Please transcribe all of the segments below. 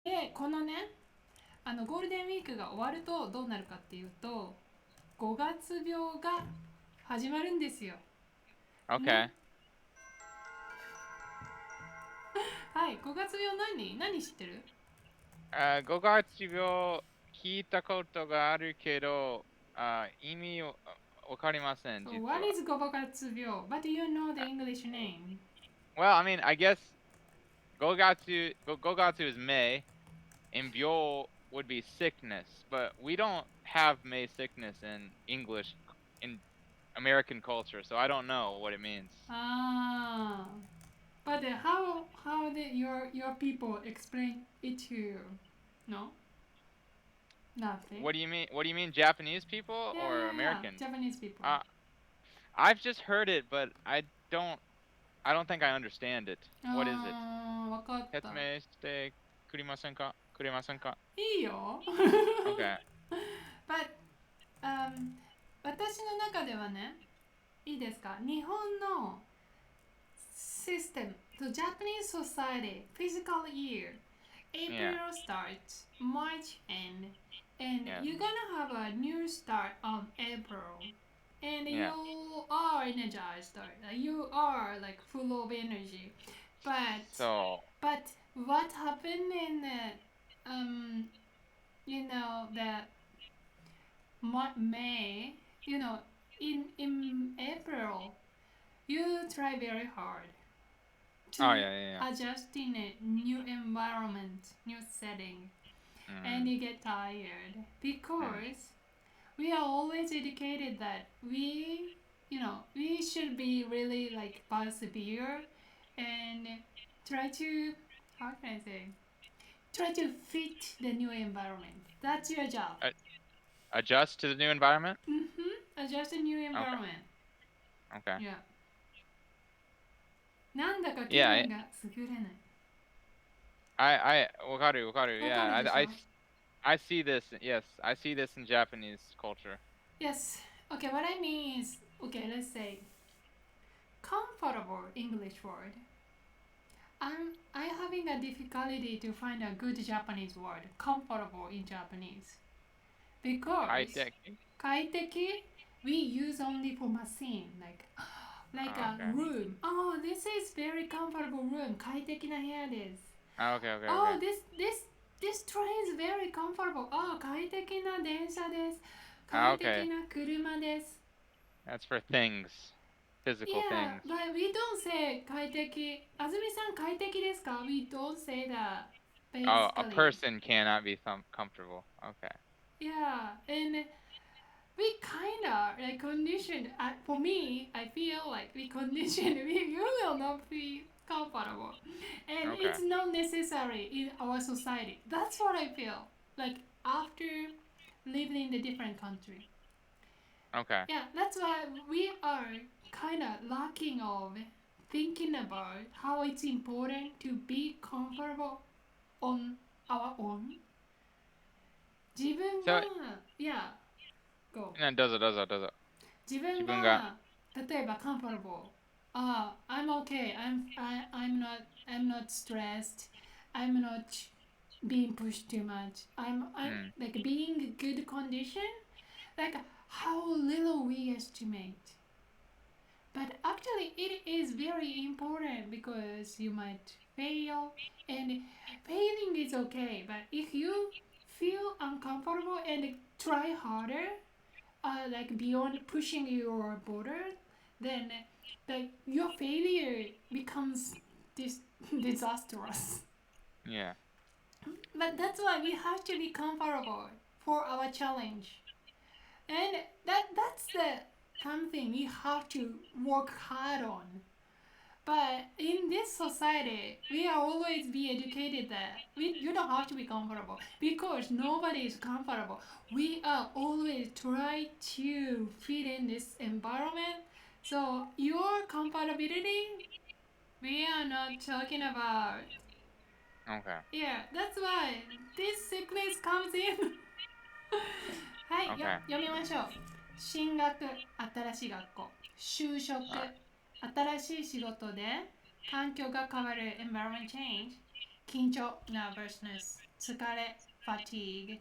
で、このね、ゴールデンウィークが終わるとどうなるかっていうと、5月病が始まるんですよ。Okay. ね。はい、5月病何知ってる？語学病聞いたことがあるけど、意味をわかりません、So, 実 what は。is 5月病? But you know the English name. Well, I mean, I guess 5月 is May, and 病 would be sickness, but we don't have May sickness in English, in American culture, so I don't know what it means. Ah, but how did your people explain it to you? No, nothing. What do you mean? What do you mean, Japanese people Yeah, or yeah, yeah. Americans? Japanese people. Uh, I've just heard it, but don't, I don't think I understand it. What is it? わかった。説明してくれませんかくれませんか いいよ。?Okay. But私の中ではね、いいですか？日本の system, the Japanese society, physical year, Yeah. April starts, March end, and Yeah. you're gonna have a new start on April. And Yeah. you are energized, or you are like full of energy. But So, but what happened in you know the May, you know, in April, you try very hard oh to yeah, yeah, yeah. adjust in a new environment, new setting, and Mm, you get tired mm. because we are always educated that we should be really like persevere and try to, how can I say, try to fit the new environment. That's your job. A- adjust to the new environment? Adjust a new Okay. environment. Okay. Yeah. なんだか気 Yeah, 分が優れない。わかるわかる。わかる Yeah, でしょ？ I see this. Yes, I see this in Japanese culture. Yes. Okay, what I mean is, okay, let's say comfortable English word. I'm having a difficulty to find a good Japanese word, comfortable in Japanese. High Because tech. 快適 we use only for machine, like Oh, a okay. room. Oh, this is very comfortable room. 快適な部屋です。Oh, okay, okay, Oh, okay. this train is very comfortable. Oh, 快適な電車です。Ah, 快適 okay. な車です。That's for things. Physical Yeah, things. but we don't say 快適。あずみさん快適ですか？ We don't say that Oh, a basically. person cannot be comfortable. Okay. Yeah, and we kinda like conditioned. For me, I feel like we conditioned. You will not be comfortable, and Okay. it's not necessary in our society. That's what I feel. Like after living in a different country. Okay. Yeah, that's why we are kinda lacking of thinking about how it's important to be comfortable on our own. 自分 So, が、yeah, go. どうぞ。自分自分が、が例えば comfortable. I'm okay. I'm not stressed. I'm not being pushed too much. I'm うん。like being good condition. Like how little we estimate. But actually, it is very important because you might fail, and failing is okay. But if you feel uncomfortable and try harder, like beyond pushing your border, then like your failure becomes this disastrous. Yeah. But that's why we have to be comfortable for our challenge, and that's the something we have to work hard on. But in this society, we are always be educated that you don't have to be comfortable because nobody is comfortable. We are always try to fit in this environment. So your compatibility, we are not talking about. Okay. Yeah, that's why this sickness comes in. はい、Okay. 読みましょう。進学、新しい学校。就職、Alright. 新しい仕事で環境が変わる environment change。緊張、nervousness。疲れ fatigue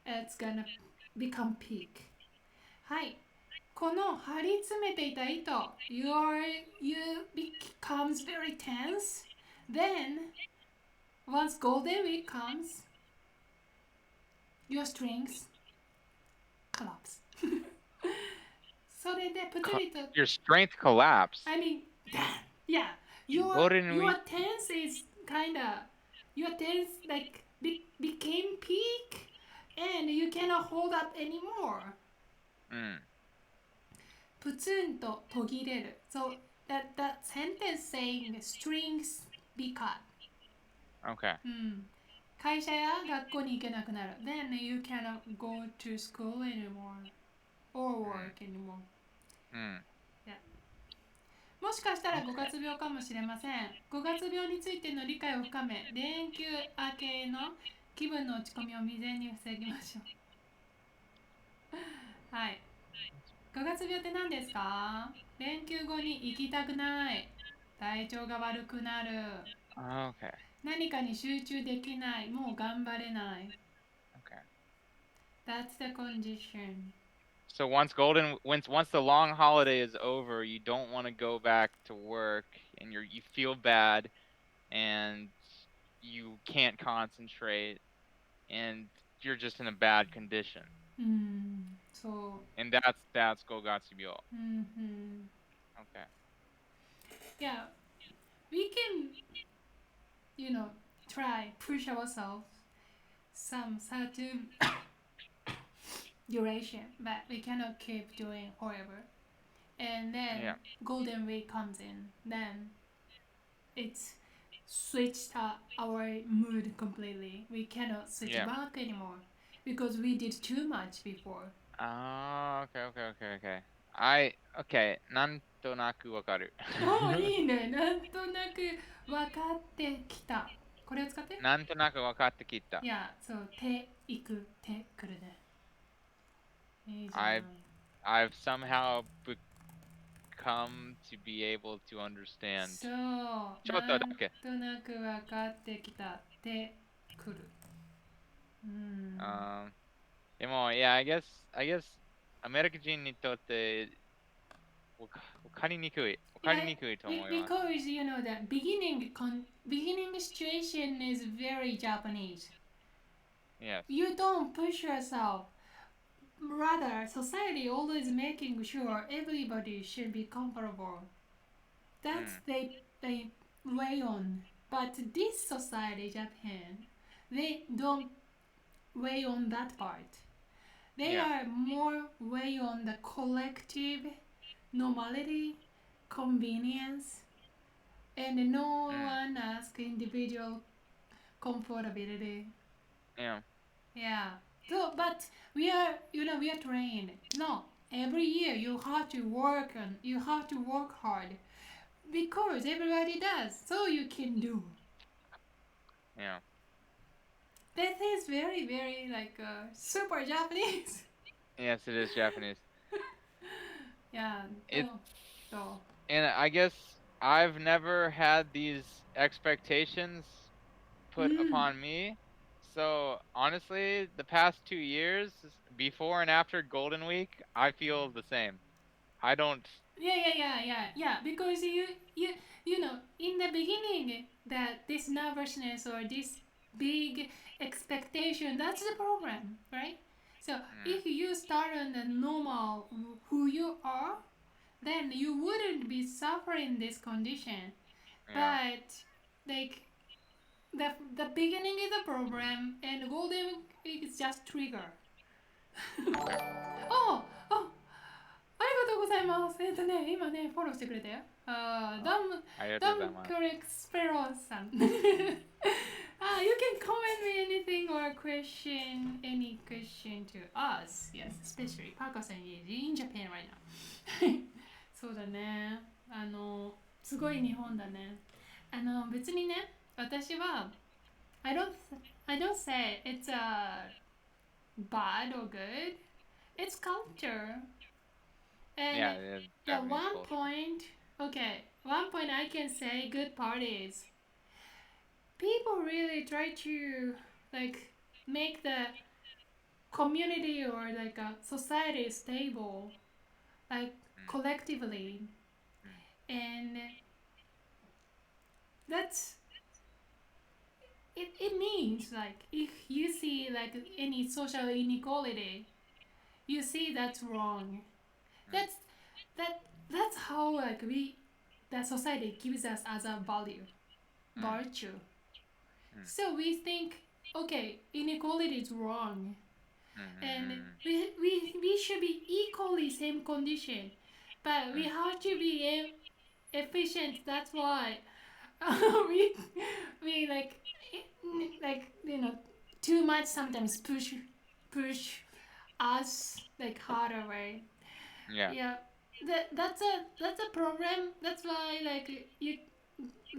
it's gonna become peak はい、この張り詰めていた糸 you becomes very tense then once golden week comes your strings collapse それでプツリと Your strength collapsed. I mean yeah your Golden your week. tense is kinda your tense like became peak and you cannot hold up anymore プツンと途切れる so that sentence saying strings be cut Okay. 会社や学校に行けなくなる then you cannot go to school anymore or work anymore yeah. もしかしたら5月病かもしれません5月病についての理解を深め連休明けの気分の落ち込みを未然に防ぎましょうはい5月病って何ですか連休後に行きたくない体調が悪くなる Okay. 何かに集中できないもう頑張れない Okay. That's the condition So once the long holiday is over, you don't want to go back to work, and you feel bad, and you can't concentrate, and you're just in a bad condition. そう And that's gogatsubyo. Okay. Yeah, we can, try, push ourselves some certain duration, but we cannot keep doing forever. And then Golden Week comes in, then it's switched our mood completely. We cannot switch back anymore because we did too much before. Oh, okay. Okay. なんとなくわかる。いいね。なんとなく分かってきた。これを使って。なんとなく分かってきた。いや、そう、手いく、手くるね。いいじゃん。I've somehow become to be able to understand. そう。ちょっとだけ。なんとなく分かってきた。手くる。でも、yeah, I guess アメリカ人にとって分かりにくいと思います。Because you know that beginning situation is very Japanese. Yes. You don't push yourself. Rather, society always making sure everybody should be comfortable. That's they weigh on. But this society, Japan, they don't weigh on that part. They are more weigh on the collective normality, convenience, and no one asks individual comfortability. Yeah. So, but we are trained. No, every year you have to work hard because everybody does. So you can do. Yeah. That is very, very like super Japanese. Yes, it is Japanese. Yeah. And I guess I've never had these expectations put upon me. So honestly, the past 2 years, before and after Golden Week, I feel the same. I don't. Yeah. Because you know in the beginning that this nervousness or this big expectation, that's the problem, right? So if you start on the normal who you are, then you wouldn't be suffering this condition. But like the beginning is a problem and golden is just trigger. oh, ありがとうございます。今ね、フォローしてくれたよ。ダムコレクスペロさん。You can comment me anything or any question to us. Yes, especially Parkerさん is in Japan right now. そうだね。すごい日本だね。別にね、私はI don't say it's bad or good. It's culture. And one point I can say good part is people really try to like make the community or like a society stable, like collectively, and that's it means like if you see like any social inequality, you see that's wrong. That's that that's how like we the society gives us as a value, virtue. So we think, okay, inequality is wrong, and we should be equally same condition, but we have to be efficient. That's why we we like too much sometimes push us like harder way. Yeah. Yeah, that's a problem. That's why like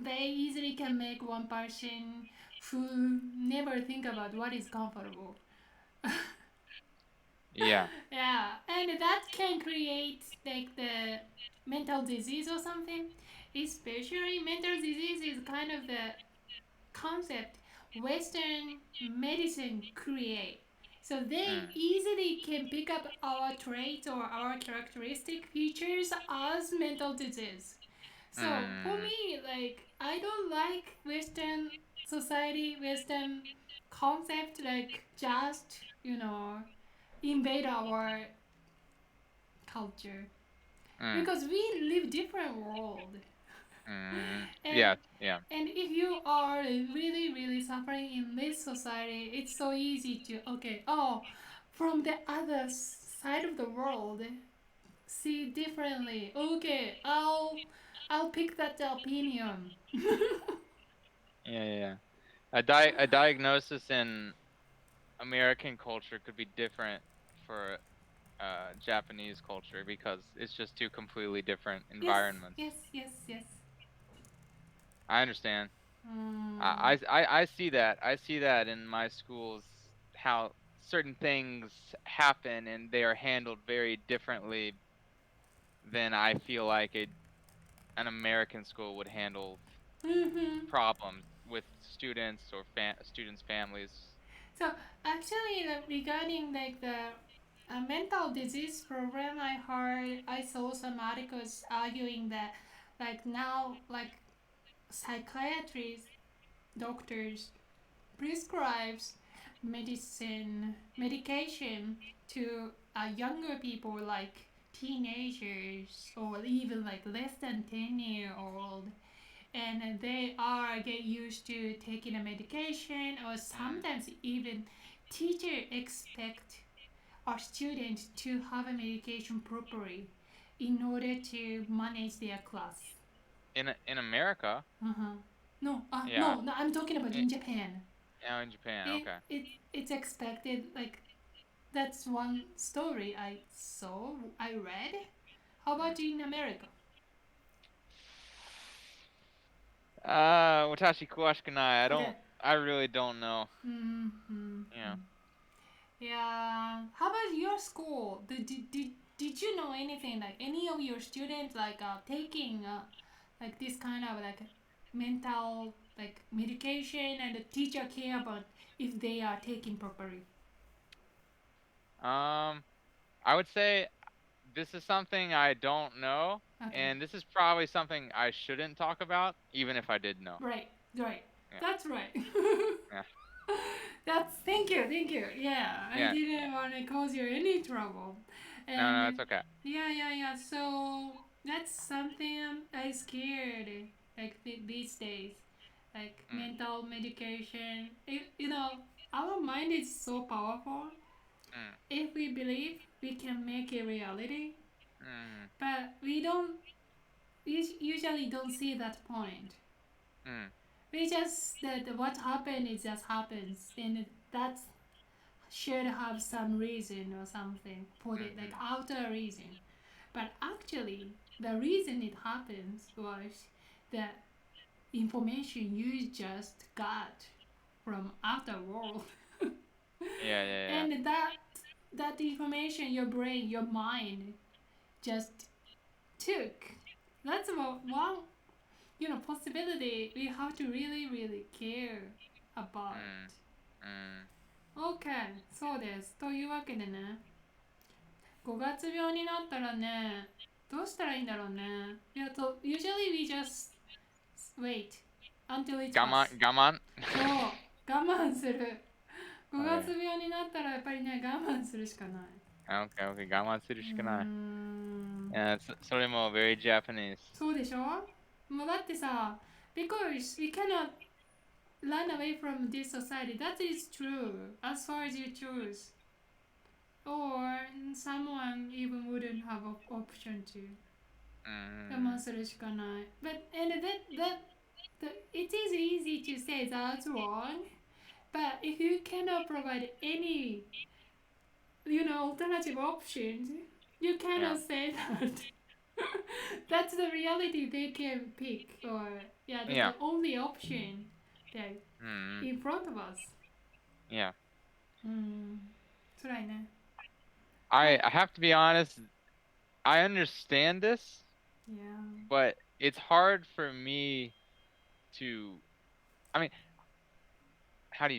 they easily can make one person who never think about what is comfortable. Yeah. Yeah, and that can create like the mental disease or something. Especially mental disease is kind of the concept Western medicine create. So they easily can pick up our traits or our characteristic features as mental disease. So for me, like I don't like Western society, Western concept, like just invade our culture because we live different world. and Yeah. Yeah. and if you are really really suffering in this society, it's so easy to from the other side of the world see differently. Okay, I'll pick that opinion. Yeah. Yeah. A diagnosis in American culture could be different for Japanese culture because it's just two completely different Yes, environments. yes, yes, yes. I understand. Mm. I see that. I see that in my schools how certain things happen and they are handled very differently than I feel like an American school would handle Mm-hmm. problems with students or students' families. So actually, regarding like the mental disease program, I saw some articles arguing that like now like psychiatrists, doctors prescribes medication to younger people like teenagers or even like less than 10-year old, and they are get used to taking a medication, or sometimes even teacher expect our students to have a medication properly in order to manage their class. In America, Uh-huh. No, yeah. no, I'm talking about In, in Japan. in Japan, it, okay. it it's expected, like that's one story I read. How about in America? 私詳しくない. Okay. I really don't know. Mm-hmm. Yeah. Yeah, how about your school? Did you know anything, like any of your students like taking like this kind of like mental like medication, and the teacher care about if they are taking properly? I would say this is something I don't know, Okay. and this is probably something I shouldn't talk about, even if I did know. Right, right. Yeah. That's right. Yeah. That's thank you. Yeah, I Yeah. didn't want to cause you any trouble. No, And it's okay. yeah. So that's something I scared like these days, like mental medication. Our mind is so powerful. If we believe, we can make it reality. But we usually don't see that point. We just that what happened, it just happens, and that should have some reason or something for it, like outer reason. But actually, the reason it happens was the information you just got from outer world. Yeah. And that information your brain, your mind just took. That's about one possibility we have to really really care about. OK、そうです。というわけでね、5月病になったらね、どうしたらいいんだろうね。いや、usually we just wait until it 我慢 pass。我慢そう、我慢する。5 Okay. 月病になったらやっぱりね、我慢するしかない。Okay, okay. 我慢するしかない。ん。それも very Japanese. そうでしょ。もうだってさ、because we cannot run away from this society. That is true, as far as you choose. Or someone even wouldn't have an option to. 我慢するしかない。But and it is easy to say that's wrong. But if you cannot provide any, alternative options, you cannot Yeah. say that. That's the reality they can pick, or yeah, that's Yeah. the only option that in front of us. Yeah. 辛いね。I have to be honest, I understand this, Yeah. but it's hard for me to I mean, how do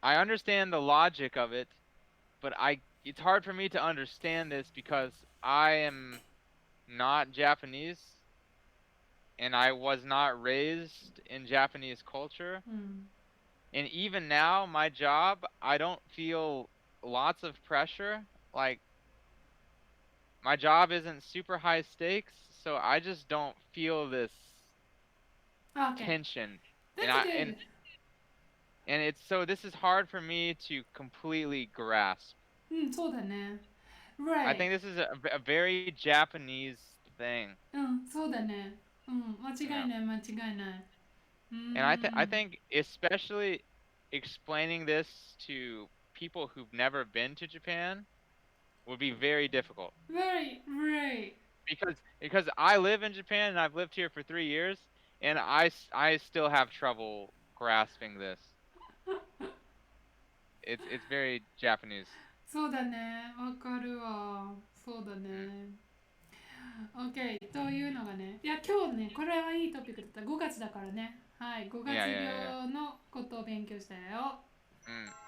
I understand the logic of it, but it's hard for me to understand this because I am not Japanese and I was not raised in Japanese culture. And even now, my job, I don't feel lots of pressure. Like, my job isn't super high stakes, so I just don't feel this Okay. tension. And That's good. this is hard for me to completely grasp. そうだね。I Right. think this is a very Japanese thing. そうだね。間違い Yeah. ない、間違いない。And I think especially explaining this to people who've never been to Japan would be very difficult. Very, right. Because I live in Japan and I've lived here for 3 years and I still have trouble grasping this. It's very Japanese. そうだね。わかるわ。そうだね。OK。というのがね。いや、今日ね、これはいいトピックだった。5月だからね。はい。5 Yeah, 月yeah, yeah. 病のことを勉強したよ。Mm.